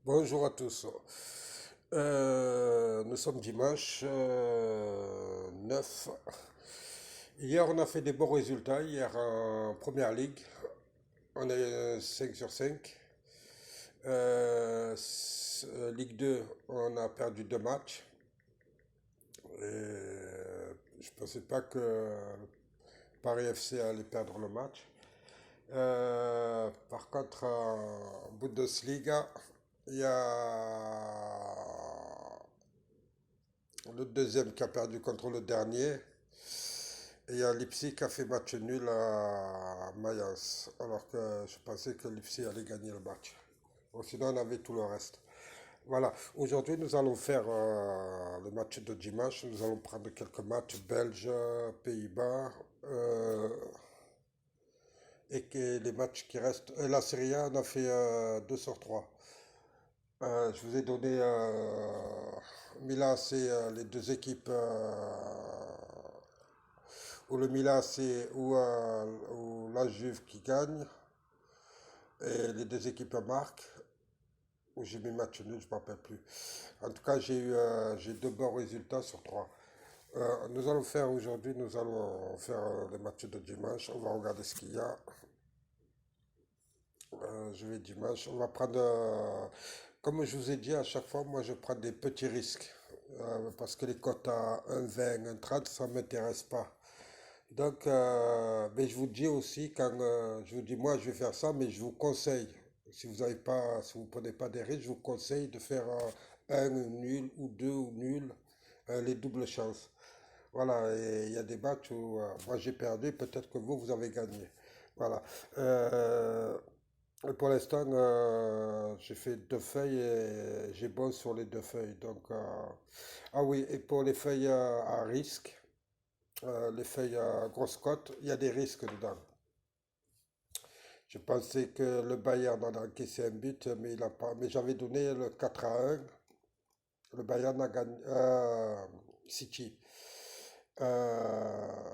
Bonjour à tous. Nous sommes dimanche 9. Hier, on a fait des bons résultats. Hier, en Première Ligue, on est 5 sur 5. Ligue 2, on a perdu 2 matchs. Je ne pensais pas que Paris FC allait perdre le match. Par contre, en Bundesliga, il y a le deuxième qui a perdu contre le dernier. Et il y a Leipzig qui a fait match nul à Mayence. Alors que je pensais que Leipzig allait gagner le match. Bon, sinon, on avait tout le reste. Voilà. Aujourd'hui, nous allons faire le match de dimanche. Nous allons prendre quelques matchs belges, Pays-Bas. Et que les matchs qui restent. La Serie A, on a fait 2 sur 3. Je vous ai donné Milan, c'est les deux équipes où le Milan, c'est où la Juve qui gagne et les deux équipes marquent. Où j'ai mis match nul, je ne me rappelle plus. En tout cas, j'ai deux bons résultats sur trois. Nous allons faire aujourd'hui, nous allons faire les matchs de dimanche. On va regarder ce qu'il y a. Je vais dimanche. On va prendre, comme je vous ai dit à chaque fois, moi je prends des petits risques. Parce que les cotes à 1,20, 1,30, ça ne m'intéresse pas. Donc, mais je vous dis aussi, quand je vous dis, moi je vais faire ça, mais je vous conseille, si vous avez pas, si vous prenez pas des risques, je vous conseille de faire un nul ou deux ou nul, les doubles chances. Voilà, et il y a des matchs où moi j'ai perdu, peut-être que vous avez gagné. Voilà. Euh, et pour l'instant, j'ai fait 2 feuilles et j'ai bon sur les 2 feuilles. Donc, ah oui, et pour les feuilles à risque, les feuilles à grosse cote, il y a des risques dedans. Je pensais que le Bayern en a encaissé un but, mais il a pas. Mais j'avais donné le 4-1. Le Bayern a gagné. City. Euh,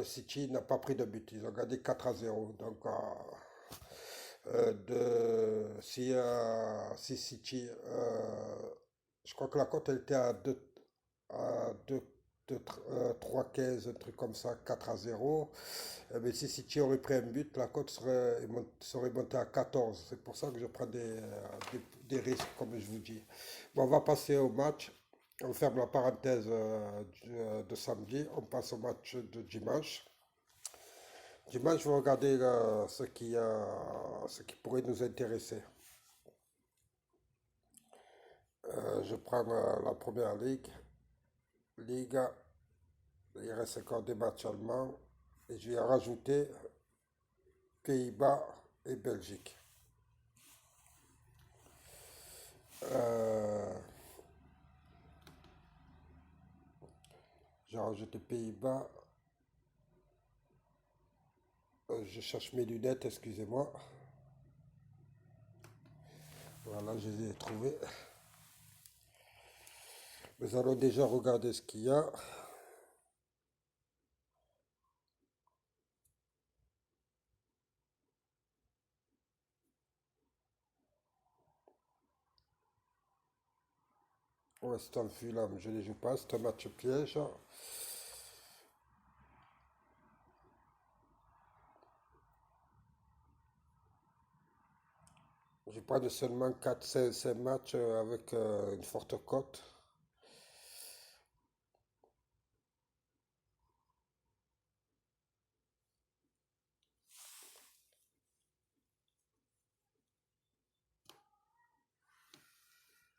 City n'a pas pris de but. Ils ont gagné 4-0. Donc, si City, je crois que la cote elle était à 3,15, un truc comme ça, 4-0. Mais si City aurait pris un but, la cote serait montée à 14. C'est pour ça que je prends des risques, comme je vous dis. Bon, on va passer au match. On ferme la parenthèse de samedi. On passe au match de dimanche. Dimanche, je vais regarder ce qui pourrait nous intéresser. Je prends la première ligue. Liga, il reste encore des matchs allemands. Et je vais rajouter Pays-Bas et Belgique. Euh, j'ai rajouté Pays-Bas. Je cherche mes lunettes, excusez-moi. Voilà, je les ai trouvées. Nous allons déjà regarder ce qu'il y a. West Ham Fulham, je ne les joue pas, c'est un match piège. Je prends seulement 4-5 matchs avec une forte cote.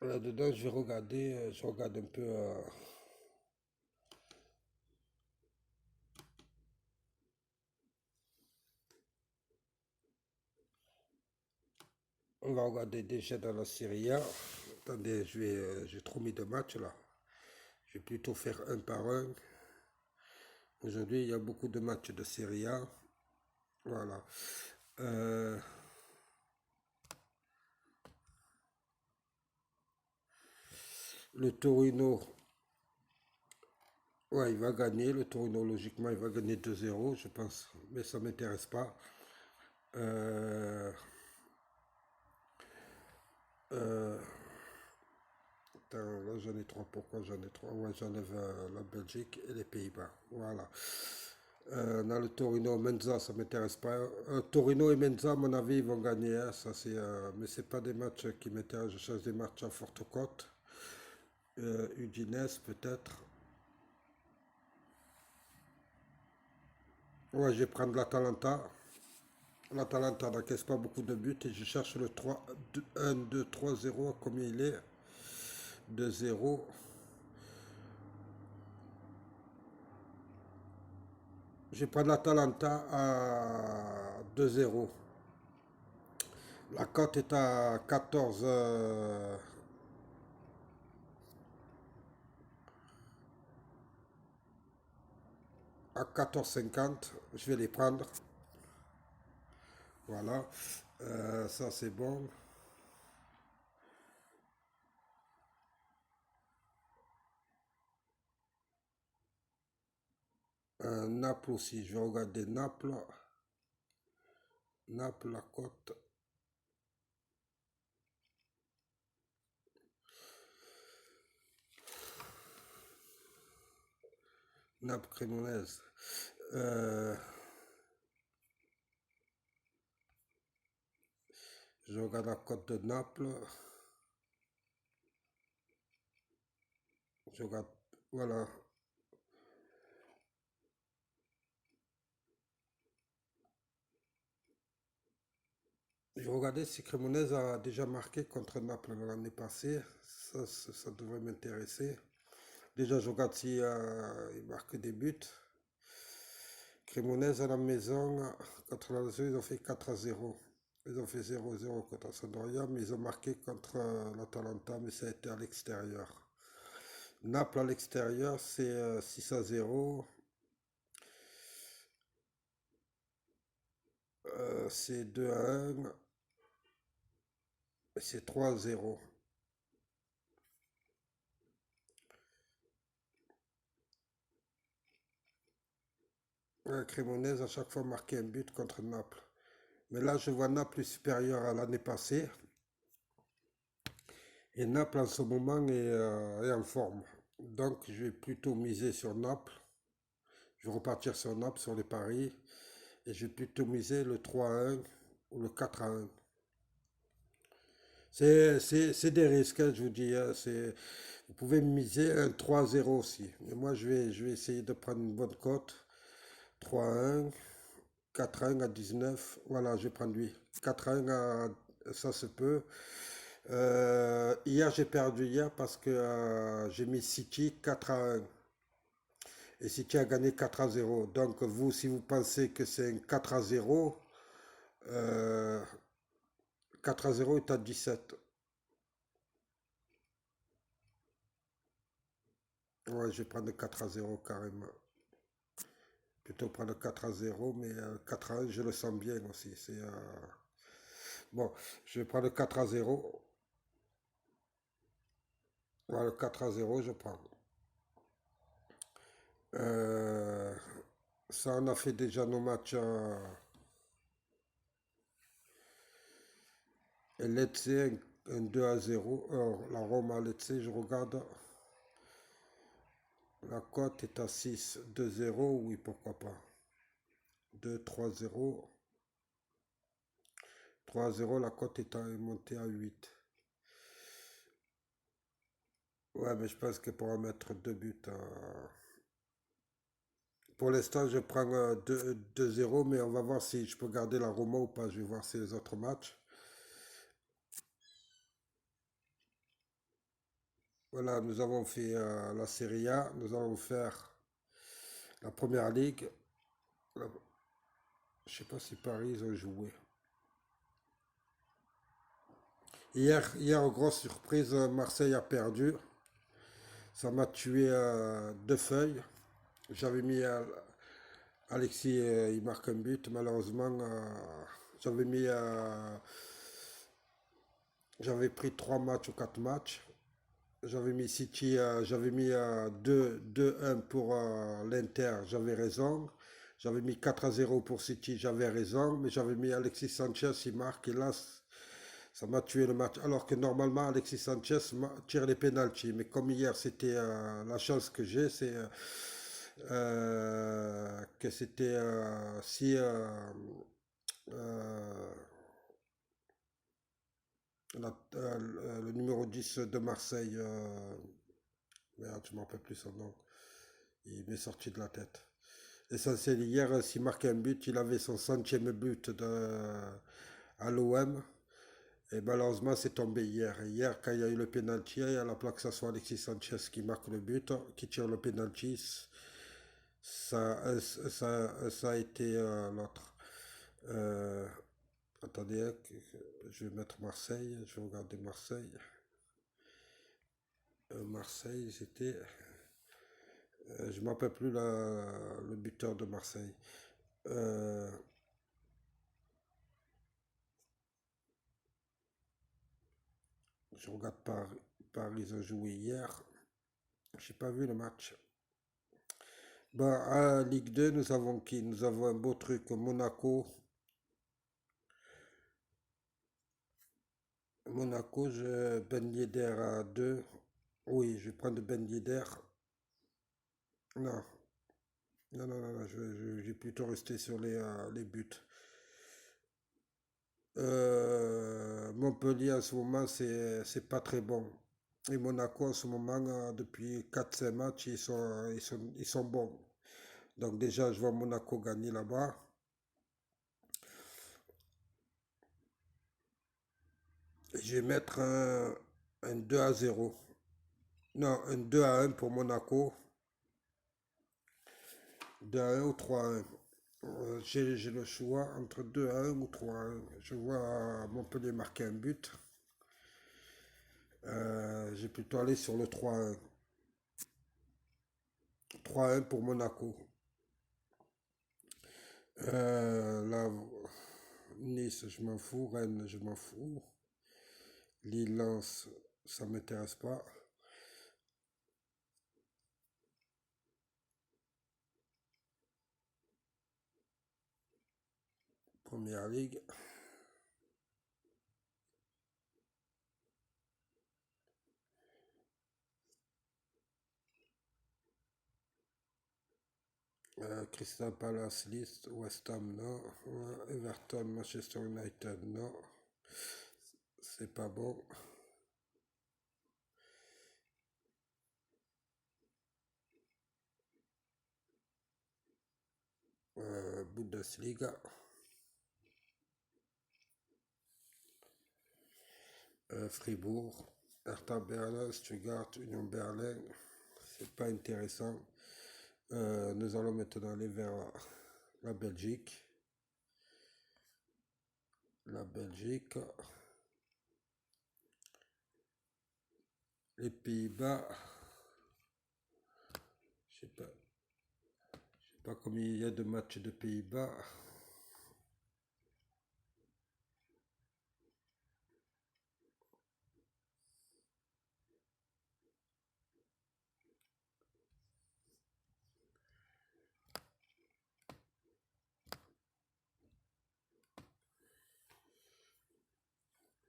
Là-dedans, je vais regarder, je regarde un peu. On va regarder déjà dans la Serie A. Attendez, j'ai trop mis de matchs là. Je vais plutôt faire un par un. Aujourd'hui, il y a beaucoup de matchs de Serie A. Voilà. Euh, le Torino, ouais, il va gagner. Le Torino, logiquement, il va gagner 2-0, je pense. Mais ça ne m'intéresse pas. Euh, ai trois. Pourquoi j'en ai trois? Ouais, j'enlève la Belgique et les Pays-Bas. Voilà. Dans le Torino, Menza, ça m'intéresse pas. Torino et Menza, à mon avis, ils vont gagner, hein, ça c'est, mais c'est pas des matchs qui m'intéressent. Je cherche des matchs à forte cote. Udinese peut-être. Ouais, je vais prendre l'Atalanta. L'Atalanta n'encaisse pas beaucoup de buts et je cherche le 3, 1, 2, 3, 0. Combien il est? 2-0. Je vais prendre l'Atalanta à 2-0. La cote est à 14, à 14,50. Je vais les prendre. Voilà. Ça c'est bon. Naples aussi. Je vais regarder Naples. Naples, la cote. Naples Cremonese. Je regarde la cote de Naples. Je regarde. Voilà. Je regardais si Cremonese a déjà marqué contre Naples l'année passée. Ça devrait m'intéresser. Déjà, je regarde si il marque des buts. Cremonese à la maison, contre la Lazio, ils ont fait 4-0. Ils ont fait 0-0 contre Sampdoria, mais ils ont marqué contre l'Atalanta, mais ça a été à l'extérieur. Naples à l'extérieur, c'est 6-0. C'est 2-1. Et c'est 3-0. Cremonese a chaque fois marqué un but contre Naples. Mais là, je vois Naples supérieur à l'année passée. Et Naples en ce moment est en forme. Donc, je vais plutôt miser sur Naples. Je vais repartir sur Naples, sur les paris. Et je vais plutôt miser le 3-1 ou le 4-1. C'est des risques, hein, je vous dis, hein, vous pouvez miser un 3-0 aussi. Mais moi, je vais essayer de prendre une bonne cote. 3-1, 4-1 à 19. Voilà, je vais prendre lui. 4-1 ça se peut. Hier, j'ai perdu hier parce que j'ai mis City 4-1. Et City a gagné 4-0. Donc, vous, si vous pensez que c'est un 4-0, euh, 4-0 est à 17. Ouais, je vais prendre 4-0 carrément. Plutôt prendre 4-0, mais 4-1, je le sens bien aussi. Bon, je vais prendre 4-0. Voilà, 4-0, je prends. Euh, Ça, on a fait déjà nos matchs. Lecce, un 2-0. Alors, la Rome à Lecce, je regarde. La cote est à 6, 2-0, oui, pourquoi pas. 2-3-0. 3-0, la cote est montée à 8. Ouais, mais je pense que pour en mettre deux buts. Pour l'instant, je prends 2-0, mais on va voir si je peux garder la Roma ou pas. Je vais voir ces autres matchs. Voilà, nous avons fait la Serie A, nous allons faire la Première Ligue. La- Je sais pas si Paris ils ont joué. Hier, grosse surprise, Marseille a perdu. Ça m'a tué deux feuilles. J'avais mis Alexis, il marque un but. Malheureusement, j'avais mis, j'avais pris trois matchs ou quatre matchs. J'avais mis City, j'avais mis 2-1 pour l'Inter, j'avais raison. J'avais mis 4-0 pour City, j'avais raison. Mais j'avais mis Alexis Sanchez, il marque. Et là, Ça m'a tué le match. Alors que normalement, Alexis Sanchez tire les pénaltys. Mais comme hier, c'était la chance que j'ai, c'est que c'était si euh, le numéro 10 de Marseille, merde, je ne me rappelle plus son nom, il m'est sorti de la tête. Essentiel, hier, s'il marquait un but, il avait son centième but à l'OM. Et malheureusement, c'est tombé hier. Et hier, quand il y a eu le pénalty, à la place que ce soit Alexis Sanchez qui marque le but, qui tire le pénalty, ça a été l'autre. Euh, attendez, hein, je vais mettre Marseille, je vais regarder Marseille. Marseille, c'était. Je ne m'appelle plus le buteur de Marseille. Euh, je regarde Paris, ils ont joué hier. J'ai pas vu le match. Bah, à Ligue 2, nous avons qui? Nous avons un beau truc, Monaco. Monaco, Ben Yedder à 2. Oui, je vais prendre Ben Yedder. Non, non, je vais plutôt rester sur les buts. Montpellier en ce moment, c'est pas très bon. Et Monaco en ce moment, depuis 4-5 matchs, ils sont bons. Donc déjà, je vois Monaco gagner là-bas. Je vais mettre un 2-0. Non, un 2-1 pour Monaco. 2-1 ou 3-1. J'ai le choix entre 2-1 ou 3-1. Je vois Montpellier marquer un but. J'ai plutôt aller sur le 3-1. 3-1 pour Monaco. Là, Nice, je m'en fous. Rennes, je m'en fous. Lille, Lens, ça m'intéresse pas. Première Ligue. Crystal Palace, Leeds, West Ham, non. Everton, Manchester United, non. C'est pas bon. Bundesliga. Fribourg, Hertha Berlin, Stuttgart, Union Berlin. C'est pas intéressant. Nous allons maintenant aller vers la Belgique. La Belgique. Les Pays-Bas. Je sais pas. Je sais pas combien il y a de matchs de Pays-Bas.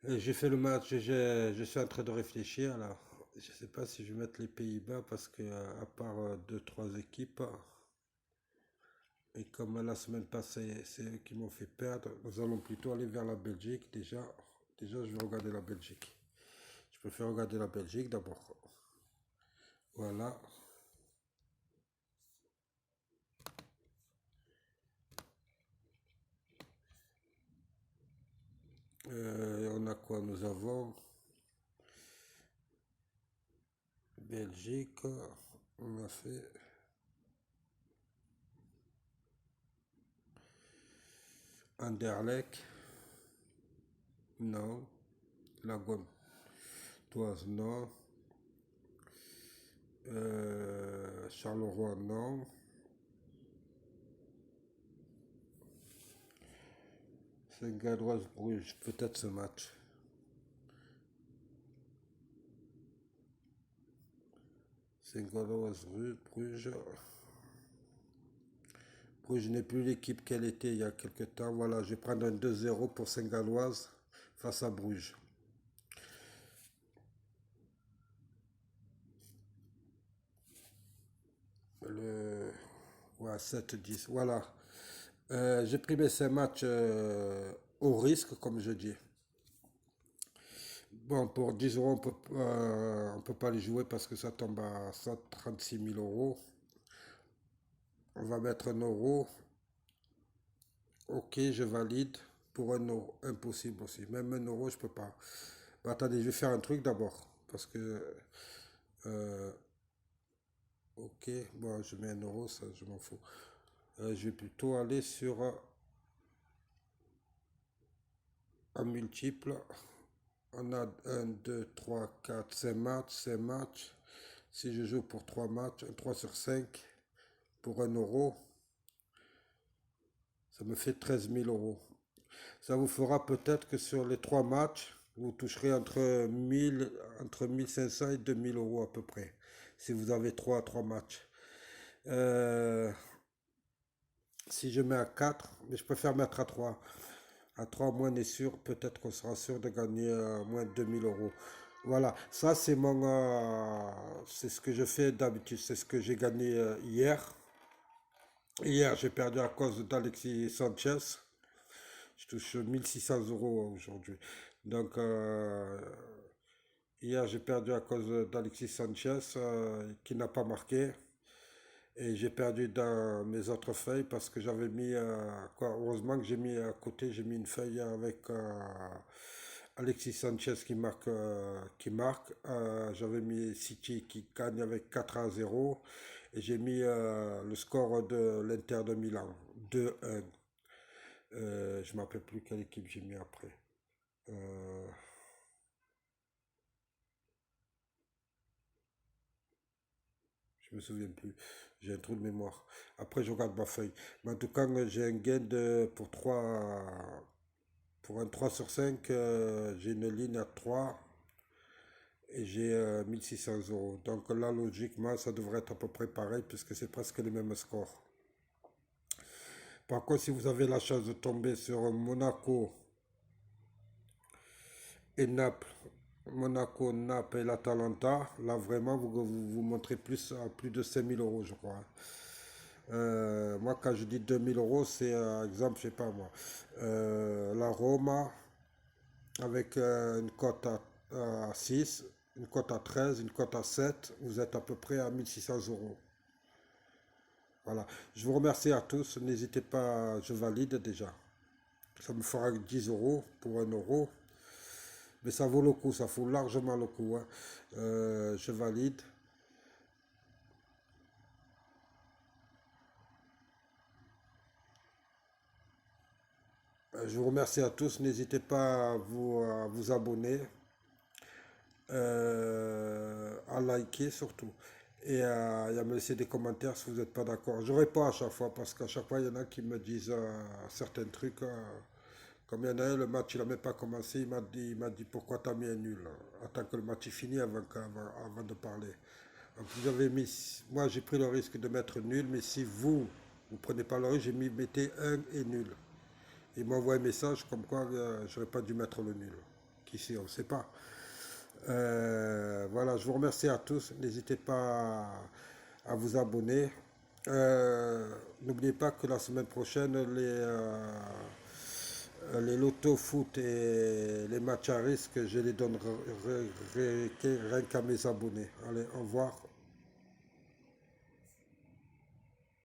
J'ai fait le match, je suis en train de réfléchir là. Je sais pas si je vais mettre les Pays-Bas parce que à part deux, trois équipes, et comme la semaine passée, c'est eux qui m'ont fait perdre, nous allons plutôt aller vers la Belgique déjà. Déjà, je vais regarder la Belgique. Je préfère regarder la Belgique d'abord. Voilà. On a quoi? Nous avons Belgique. On a fait Anderlecht. Non. La Gontoise, non. Charleroi, non. Saint-Galoise, Bruges, peut-être ce match. Saint-Galoise, Bruges. Bruges n'est plus l'équipe qu'elle était il y a quelque temps. Voilà, je vais prendre un 2-0 pour Saint-Galoise face à Bruges. le ouais, 7-10. Voilà. J'ai pris mes 5 matchs au risque, comme je dis. Bon, pour 10 euros, on peut pas les jouer parce que ça tombe à 136 000 euros. On va mettre un euro. Ok, je valide. Pour un euro, impossible aussi. Même un euro, je peux pas. Bah, attendez, je vais faire un truc d'abord. Parce que. euh, ok, bon, je mets un euro, ça, je m'en fous. Je vais plutôt aller sur un multiple. On a un 2 3 4 5 matchs, 5 matchs. Si je joue pour 3 matchs, un 3 sur 5 pour un euro, ça me fait 13 000 euros. Ça vous fera peut-être que sur les 3 matchs, vous toucherez entre 1500 et 2000 euros à peu près. Si vous avez 3 matchs. Euh, si je mets à 4, mais je préfère mettre à 3. À 3, moins on est sûr, peut-être qu'on sera sûr de gagner moins de 2000 euros. Voilà, ça c'est ce que je fais d'habitude, c'est ce que j'ai gagné hier. Hier, j'ai perdu à cause d'Alexis Sanchez. Je touche 1600 euros aujourd'hui. Donc, hier, j'ai perdu à cause d'Alexis Sanchez qui n'a pas marqué. Et j'ai perdu dans mes autres feuilles parce que j'avais mis, quoi, heureusement que j'ai mis à côté, j'ai mis une feuille avec Alexis Sanchez qui marque. J'avais mis City qui gagne avec 4-0 et j'ai mis le score de l'Inter de Milan, 2-1. Je ne me rappelle plus quelle équipe j'ai mis après. Euh, je me souviens plus. J'ai un trou de mémoire. Après, je regarde ma feuille. Mais en tout cas, j'ai un gain pour un 3 sur 5. J'ai une ligne à 3 et j'ai 1600 euros. Donc là, logiquement, ça devrait être à peu près pareil puisque c'est presque les mêmes scores. Par contre, si vous avez la chance de tomber sur Monaco et Naples, Monaco, Naples et l'Atalanta, là vraiment vous montrez plus de 5000 euros, je crois. Moi, quand je dis 2000 euros, c'est exemple, je sais pas moi, la Roma avec une cote à 6, une cote à 13, une cote à 7, vous êtes à peu près à 1600 euros. Voilà. Je vous remercie à tous. N'hésitez pas, je valide déjà. Ça me fera 10 euros pour un euro. Mais ça vaut le coup, ça vaut largement le coup, hein. Je valide. Je vous remercie à tous. N'hésitez pas à vous abonner, à liker surtout. Et à me laisser des commentaires si vous n'êtes pas d'accord. Je réponds à chaque fois parce qu'à chaque fois, il y en a qui me disent certains trucs. Comme il y en a un, le match, il n'a même pas commencé. Il m'a dit pourquoi t'as mis un nul. Attends que le match est fini avant de parler. Donc, moi, j'ai pris le risque de mettre nul, mais si vous ne prenez pas le risque, j'ai mis mettez un et nul. Il m'envoie un message comme quoi j'aurais pas dû mettre le nul. Qui sait, on ne sait pas. Voilà, je vous remercie à tous. N'hésitez pas à vous abonner. N'oubliez pas que la semaine prochaine, les lotos foot et les matchs à risque, je les donnerai rien qu'à mes abonnés. Allez, au revoir.